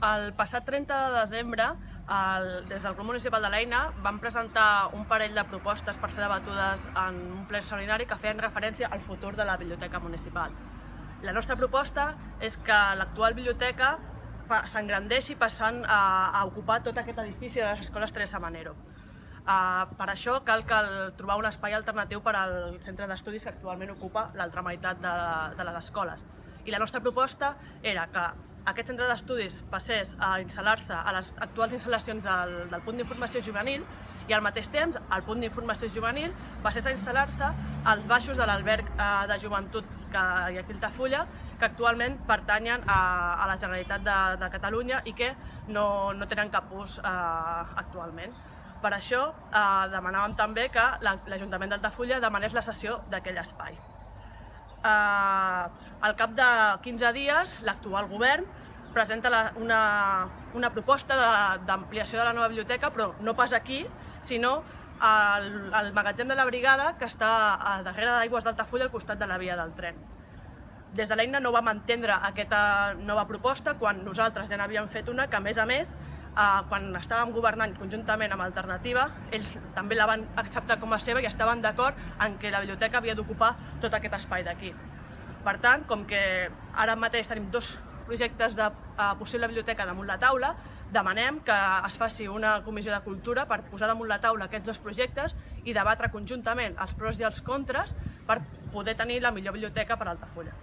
El passat 30 de desembre, des del grup municipal de l'Eina, vam presentar un parell de propostes per ser debatudes en un ple extraordinari que feien referència al futur de la biblioteca municipal. La nostra proposta és que l'actual biblioteca s'engrandeixi passant a ocupar tot aquest edifici de les escoles Teresa Manero. Per això cal trobar un espai alternatiu per al centre d'estudis que actualment ocupa l'altra meitat de les escoles. I la nostra proposta era que aquest centre d'estudis passés a instal·lar-se a les actuals instal·lacions del punt d'informació juvenil i al mateix temps el punt d'informació juvenil passés a instal·lar-se als baixos de l'alberg de joventut que hi ha aquí a Altafulla, que actualment pertanyen a la Generalitat de Catalunya i que no tenen cap ús actualment. Per això demanàvem també que l'Ajuntament d'Altafulla demanés la cessió d'aquell espai. Al cap de 15 dies, l'actual govern presenta una proposta d'ampliació de la nova biblioteca, però no pas aquí, sinó al magatzem de la Brigada, que està darrere d'Aigües d'Altafulla, al costat de la via del tren. Des de l'Eina no vam entendre aquesta nova proposta quan nosaltres ja n'havíem fet una que, a més, quan estàvem governant conjuntament amb Alternativa, ells també la van acceptar com a seva i estaven d'acord en que la biblioteca havia d'ocupar tot aquest espai d'aquí. Per tant, com que ara mateix tenim dos projectes de possible biblioteca damunt la taula, demanem que es faci una comissió de cultura per posar damunt la taula aquests dos projectes i debatre conjuntament els pros i els contres per poder tenir la millor biblioteca per a Altafulla.